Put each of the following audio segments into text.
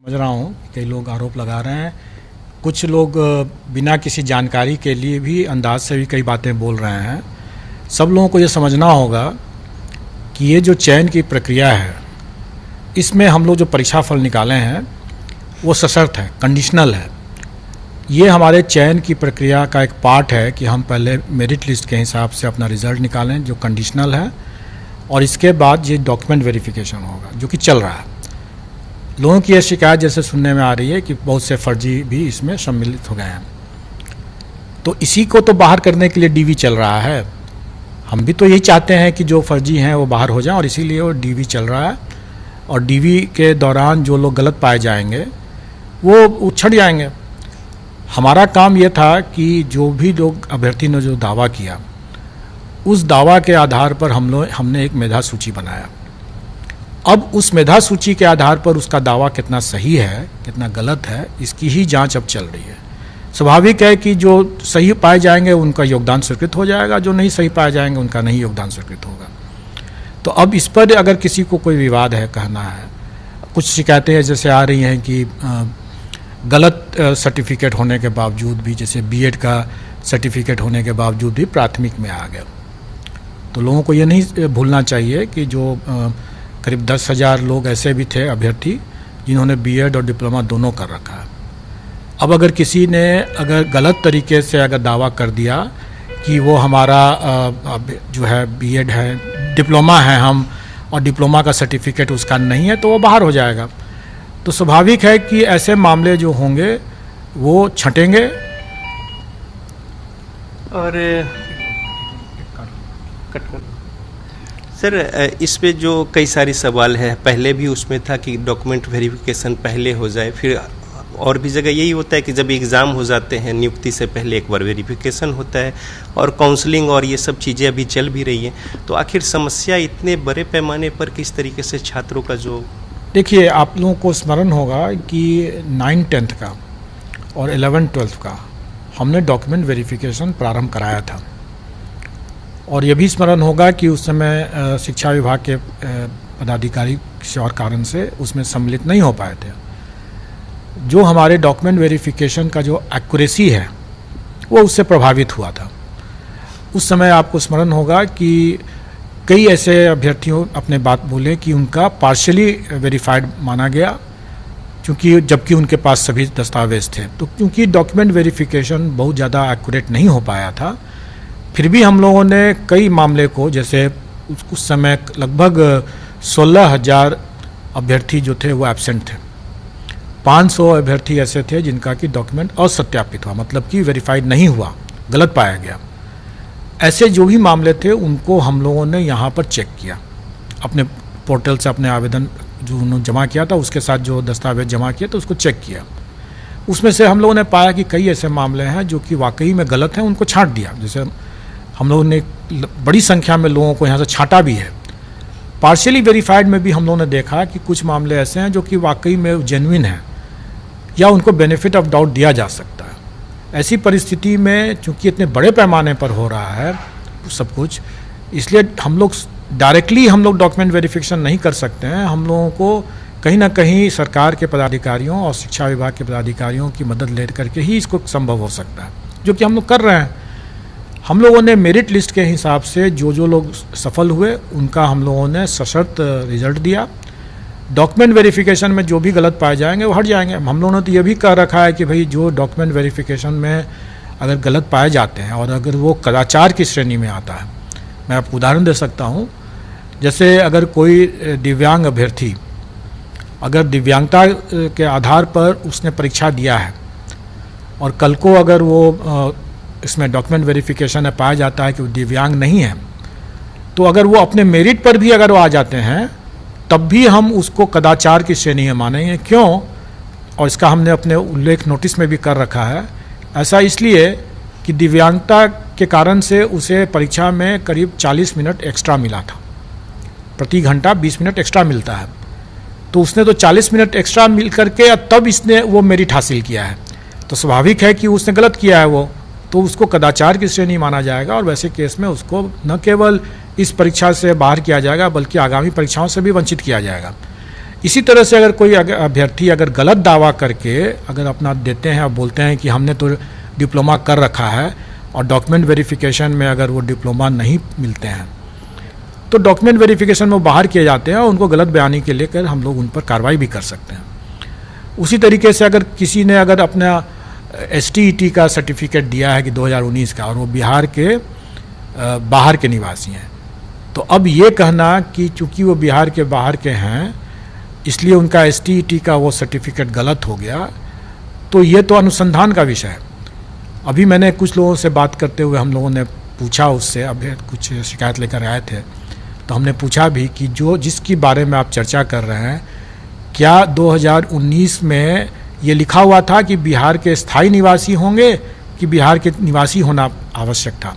समझ रहा हूँ कई लोग आरोप लगा रहे हैं, कुछ लोग बिना किसी जानकारी के लिए भी अंदाज से भी कई बातें बोल रहे हैं। सब लोगों को ये समझना होगा कि ये जो चयन की प्रक्रिया है, इसमें हम लोग जो परीक्षा फल निकाले हैं वो सशर्त है, कंडीशनल है। ये हमारे चयन की प्रक्रिया का एक पार्ट है कि हम पहले मेरिट लिस्ट के हिसाब से अपना रिज़ल्ट निकालें जो कंडीशनल है, और इसके बाद ये डॉक्यूमेंट वेरिफिकेशन होगा जो कि चल रहा है। लोगों की यह शिकायत जैसे सुनने में आ रही है कि बहुत से फर्जी भी इसमें सम्मिलित हो गए हैं, तो इसी को तो बाहर करने के लिए डीवी चल रहा है। हम भी तो यही चाहते हैं कि जो फर्जी हैं वो बाहर हो जाएं, और इसीलिए वो डीवी चल रहा है। और डीवी के दौरान जो लोग गलत पाए जाएंगे वो उछड़ जाएंगे। हमारा काम ये था कि जो भी लोग अभ्यर्थी ने जो दावा किया, उस दावा के आधार पर हमने एक मेधा सूची बनाया। अब उस मेधा सूची के आधार पर उसका दावा कितना सही है कितना गलत है, इसकी ही जांच अब चल रही है। स्वाभाविक है कि जो सही पाए जाएंगे उनका योगदान स्वीकृत हो जाएगा, जो नहीं सही पाए जाएंगे उनका नहीं योगदान स्वीकृत होगा। तो अब इस पर अगर किसी को कोई विवाद है, कहना है, कुछ शिकायतें जैसे आ रही हैं कि गलत सर्टिफिकेट होने के बावजूद भी, जैसे बीएड का सर्टिफिकेट होने के बावजूद भी प्राथमिक में आ गया। तो लोगों को ये नहीं भूलना चाहिए कि जो करीब 10,000 लोग ऐसे भी थे अभ्यर्थी जिन्होंने बीएड और डिप्लोमा दोनों कर रखा है। अब अगर किसी ने अगर गलत तरीके से अगर दावा कर दिया कि वो हमारा जो है बीएड है, डिप्लोमा है हम, और डिप्लोमा का सर्टिफिकेट उसका नहीं है, तो वो बाहर हो जाएगा। तो स्वाभाविक है कि ऐसे मामले जो होंगे वो छंटेंगे। और सर, इस पे जो कई सारे सवाल है, पहले भी उसमें था कि डॉक्यूमेंट वेरिफिकेशन पहले हो जाए, फिर और भी जगह यही होता है कि जब एग्ज़ाम हो जाते हैं नियुक्ति से पहले एक बार वेरिफिकेशन होता है, और काउंसलिंग और ये सब चीज़ें अभी चल भी रही हैं। तो आखिर समस्या इतने बड़े पैमाने पर किस तरीके से छात्रों का जो, देखिए, आप लोगों को स्मरण होगा कि 9th-10th का और 11th-12th का हमने डॉक्यूमेंट वेरिफिकेशन प्रारंभ कराया था। और ये भी स्मरण होगा कि उस समय शिक्षा विभाग के पदाधिकारी किसी और कारण से उसमें सम्मिलित नहीं हो पाए थे। जो हमारे डॉक्यूमेंट वेरिफिकेशन का जो एक्यूरेसी है वो उससे प्रभावित हुआ था। उस समय आपको स्मरण होगा कि कई ऐसे अभ्यर्थियों अपने बात बोले कि उनका पार्शियली वेरीफाइड माना गया, क्योंकि जबकि उनके पास सभी दस्तावेज थे। तो क्योंकि डॉक्यूमेंट वेरिफिकेशन बहुत ज़्यादा एक्यूरेट नहीं हो पाया था, फिर भी हम लोगों ने कई मामले को, जैसे उस समय लगभग 16,000 अभ्यर्थी जो थे वो एब्सेंट थे। 500 अभ्यर्थी ऐसे थे जिनका कि डॉक्यूमेंट असत्यापित हुआ, मतलब कि वेरीफाइड नहीं हुआ, गलत पाया गया। ऐसे जो भी मामले थे उनको हम लोगों ने यहाँ पर चेक किया, अपने पोर्टल से अपने आवेदन जो उन्होंने जमा किया था उसके साथ जो दस्तावेज जमा किया तो उसको चेक किया। उसमें से हम लोगों ने पाया कि कई ऐसे मामले हैं जो कि वाकई में गलत हैं, उनको छांट दिया। जैसे हम लोगों ने बड़ी संख्या में लोगों को यहाँ से छांटा भी है। पार्शियली वेरीफाइड में भी हम लोगों ने देखा कि कुछ मामले ऐसे हैं जो कि वाकई में जेन्युइन हैं या उनको बेनिफिट ऑफ डाउट दिया जा सकता है। ऐसी परिस्थिति में चूंकि इतने बड़े पैमाने पर हो रहा है सब कुछ, इसलिए हम लोग डायरेक्टली डॉक्यूमेंट वेरिफिकेशन नहीं कर सकते हैं। हम लोगों को कहीं ना कहीं सरकार के पदाधिकारियों और शिक्षा विभाग के पदाधिकारियों की मदद ले करके ही इसको संभव हो सकता है, जो कि हम लोग कर रहे हैं। हम लोगों ने मेरिट लिस्ट के हिसाब से जो लोग सफल हुए उनका हम लोगों ने सशर्त रिजल्ट दिया। डॉक्यूमेंट वेरिफिकेशन में जो भी गलत पाए जाएंगे वो हट जाएंगे। हम लोगों ने तो ये भी कह रखा है कि भाई जो डॉक्यूमेंट वेरिफिकेशन में अगर गलत पाए जाते हैं और अगर वो कदाचार की श्रेणी में आता है, मैं आपको उदाहरण दे सकता हूँ। जैसे अगर कोई दिव्यांग अभ्यर्थी अगर दिव्यांगता के आधार पर उसने परीक्षा दिया है और कल को अगर वो इसमें डॉक्यूमेंट वेरिफिकेशन में पाया जाता है कि वो दिव्यांग नहीं है, तो अगर वो अपने मेरिट पर भी अगर वो आ जाते हैं तब भी हम उसको कदाचार की श्रेणी में मानेंगे। क्यों? और इसका हमने अपने उल्लेख नोटिस में भी कर रखा है। ऐसा इसलिए कि दिव्यांगता के कारण से उसे परीक्षा में करीब 40 मिनट एक्स्ट्रा मिला था, प्रति घंटा 20 मिनट एक्स्ट्रा मिलता है। तो उसने तो 40 मिनट एक्स्ट्रा मिल करके तब इसने वो मेरिट हासिल किया है, तो स्वाभाविक है कि उसने गलत किया है वो, तो उसको कदाचार की श्रेणी माना जाएगा। और वैसे केस में उसको न केवल इस परीक्षा से बाहर किया जाएगा बल्कि आगामी परीक्षाओं से भी वंचित किया जाएगा। इसी तरह से अगर कोई अभ्यर्थी अगर गलत दावा करके अगर अपना देते हैं और बोलते हैं कि हमने तो डिप्लोमा कर रखा है और डॉक्यूमेंट वेरिफिकेशन में अगर वो डिप्लोमा नहीं मिलते हैं तो डॉक्यूमेंट वेरिफिकेशन में वो बाहर किए जाते हैं और उनको गलत बयानी के लेकर हम लोग उन पर कार्रवाई भी कर सकते हैं। उसी तरीके से अगर किसी ने अगर अपना STET का सर्टिफिकेट दिया है कि 2019 का और वो बिहार के बाहर के निवासी हैं, तो अब ये कहना कि चूंकि वो बिहार के बाहर के हैं इसलिए उनका STET का वो सर्टिफिकेट गलत हो गया, तो ये तो अनुसंधान का विषय है। अभी मैंने कुछ लोगों से बात करते हुए हम लोगों ने पूछा उससे, अभी कुछ शिकायत लेकर आए थे तो हमने पूछा भी कि जो जिसकी बारे में आप चर्चा कर रहे हैं क्या 2019 में ये लिखा हुआ था कि बिहार के स्थायी निवासी होंगे कि बिहार के निवासी होना आवश्यक था।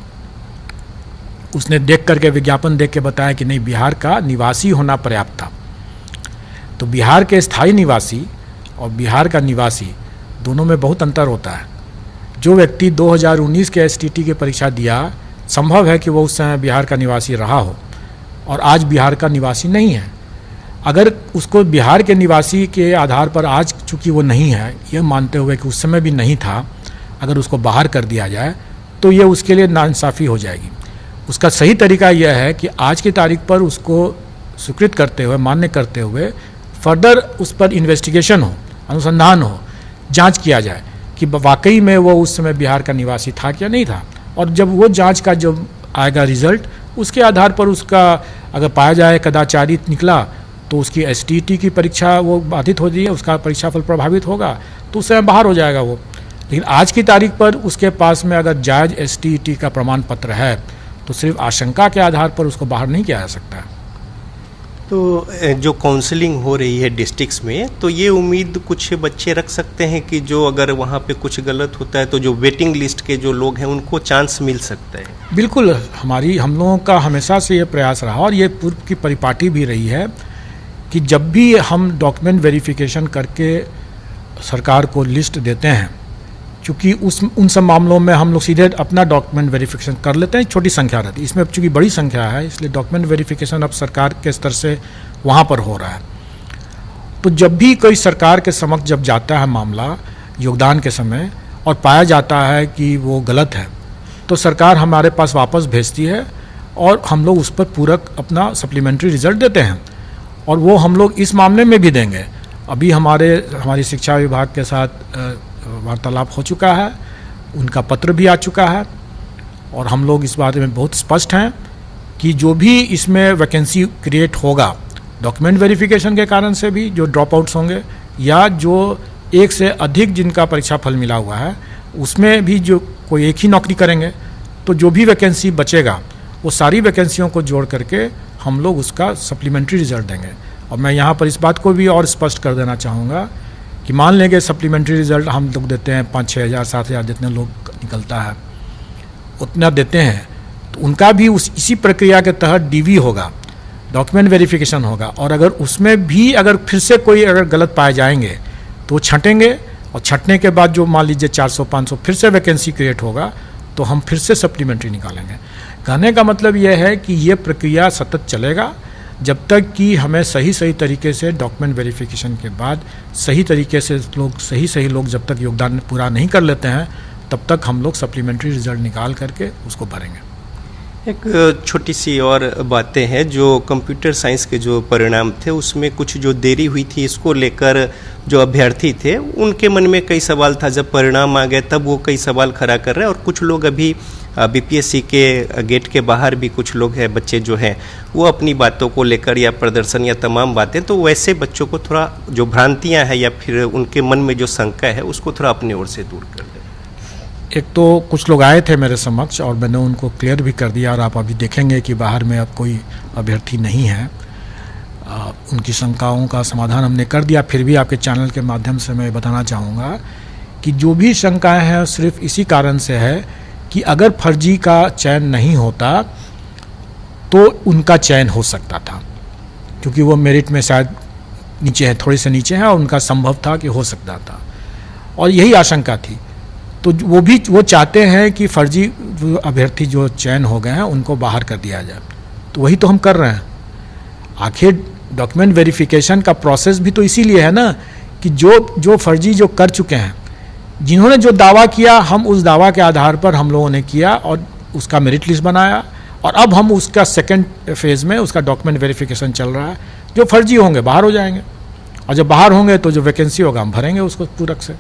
उसने देख करके विज्ञापन देख के बताया कि नहीं, बिहार का निवासी होना पर्याप्त था। तो बिहार के स्थायी निवासी और बिहार का निवासी दोनों में बहुत अंतर होता है। जो व्यक्ति 2019 के STET की परीक्षा दिया, संभव है कि वो उस समय बिहार का निवासी रहा हो और आज बिहार का निवासी नहीं है। अगर उसको बिहार के निवासी के आधार पर आज चूंकि वो नहीं है, ये मानते हुए कि उस समय भी नहीं था, अगर उसको बाहर कर दिया जाए तो ये उसके लिए नाइंसाफ़ी हो जाएगी। उसका सही तरीका यह है कि आज की तारीख पर उसको स्वीकृत करते हुए, मान्य करते हुए फर्दर उस पर इन्वेस्टिगेशन हो, अनुसंधान हो, जांच किया जाए कि वाकई में वो उस समय बिहार का निवासी था क्या नहीं था। और जब वो जांच का जब आएगा रिजल्ट, उसके आधार पर उसका अगर पाया जाए कदाचारी निकला तो उसकी STET की परीक्षा वो बाधित हो जाए, उसका परीक्षाफल प्रभावित होगा तो उस समय बाहर हो जाएगा वो। लेकिन आज की तारीख पर उसके पास में अगर जायज़ STET का प्रमाण पत्र है तो सिर्फ आशंका के आधार पर उसको बाहर नहीं किया जा सकता है। तो जो काउंसलिंग हो रही है डिस्ट्रिक्ट्स में, तो ये उम्मीद कुछ बच्चे रख सकते हैं कि जो अगर वहाँ पे कुछ गलत होता है तो जो वेटिंग लिस्ट के जो लोग हैं उनको चांस मिल सकता है। बिल्कुल, हम लोगों का हमेशा से ये प्रयास रहा और ये पूर्व की परिपाटी भी रही है कि जब भी हम डॉक्यूमेंट वेरिफिकेशन करके सरकार को लिस्ट देते हैं, चूँकि उन सब मामलों में हम लोग सीधे अपना डॉक्यूमेंट वेरिफिकेशन कर लेते हैं, छोटी संख्या रहती है। इसमें अब चूँकि बड़ी संख्या है इसलिए डॉक्यूमेंट वेरिफिकेशन अब सरकार के स्तर से वहाँ पर हो रहा है। तो जब भी कोई सरकार के समक्ष जब जाता है मामला योगदान के समय और पाया जाता है कि वो गलत है, तो सरकार हमारे पास वापस भेजती है और हम लोग उस पर पूरक अपना सप्लीमेंट्री रिजल्ट देते हैं। और वो हम लोग इस मामले में भी देंगे। अभी हमारी शिक्षा विभाग के साथ वार्तालाप हो चुका है, उनका पत्र भी आ चुका है और हम लोग इस बारे में बहुत स्पष्ट हैं कि जो भी इसमें वैकेंसी क्रिएट होगा डॉक्यूमेंट वेरिफिकेशन के कारण से भी, जो ड्रॉप आउट्स होंगे या जो एक से अधिक जिनका परीक्षा फल मिला हुआ है उसमें भी जो कोई एक ही नौकरी करेंगे, तो जो भी वैकेंसी बचेगा वो सारी वैकेंसियों को जोड़ करके हम लोग उसका सप्लीमेंट्री रिजल्ट देंगे। और मैं यहाँ पर इस बात को भी और स्पष्ट कर देना चाहूँगा कि मान लेंगे सप्लीमेंट्री रिजल्ट हम लोग देते हैं 5-6 हज़ार 7 हज़ार जितने लोग निकलता है उतना देते हैं, तो उनका भी इसी प्रक्रिया के तहत DV होगा, डॉक्यूमेंट वेरिफिकेशन होगा। और अगर उसमें भी अगर फिर से कोई अगर गलत पाए जाएंगे तो छँटेंगे और छँटने के बाद जो मान लीजिए 400-500 फिर से वैकेंसी क्रिएट होगा तो हम फिर से सप्लीमेंट्री निकालेंगे। कहने का मतलब यह है कि ये प्रक्रिया सतत चलेगा जब तक कि हमें सही तरीके से डॉक्यूमेंट वेरिफिकेशन के बाद सही तरीके से सही लोग जब तक योगदान पूरा नहीं कर लेते हैं तब तक हम लोग सप्लीमेंट्री रिजल्ट निकाल करके उसको भरेंगे। एक छोटी सी और बातें हैं, जो कंप्यूटर साइंस के जो परिणाम थे उसमें कुछ जो देरी हुई थी, इसको लेकर जो अभ्यर्थी थे उनके मन में कई सवाल था। जब परिणाम आ गए तब वो कई सवाल खड़ा कर रहे हैं और कुछ लोग अभी BPSC के गेट के बाहर भी कुछ लोग हैं, बच्चे जो हैं वो अपनी बातों को लेकर या प्रदर्शन या तमाम बातें, तो वैसे बच्चों को थोड़ा जो भ्रांतियाँ हैं या फिर उनके मन में जो शंका है उसको थोड़ा अपनी ओर से दूर कर दें। एक तो कुछ लोग आए थे मेरे समक्ष और मैंने उनको क्लियर भी कर दिया और आप अभी देखेंगे कि बाहर में अब कोई अभ्यर्थी नहीं है। उनकी शंकाओं का समाधान हमने कर दिया। फिर भी आपके चैनल के माध्यम से मैं बताना चाहूँगा कि जो भी शंकाएं हैं सिर्फ इसी कारण से है कि अगर फर्जी का चयन नहीं होता तो उनका चयन हो सकता था, क्योंकि वो मेरिट में शायद नीचे है, थोड़ी से नीचे है और उनका संभव था कि हो सकता था और यही आशंका थी। तो वो चाहते हैं कि फर्जी अभ्यर्थी जो चयन हो गए हैं उनको बाहर कर दिया जाए, तो वही तो हम कर रहे हैं। आखिर डॉक्यूमेंट वेरिफिकेशन का प्रोसेस भी तो इसीलिए है ना कि जो फर्जी जो कर चुके हैं, जिन्होंने जो दावा किया, हम उस दावा के आधार पर हम लोगों ने किया और उसका मेरिट लिस्ट बनाया, और अब हम उसका सेकंड फेज में उसका डॉक्यूमेंट वेरिफिकेशन चल रहा है। जो फर्जी होंगे बाहर हो जाएंगे, और जब बाहर होंगे तो जो वैकेंसी होगा हम भरेंगे उसको पूरक से।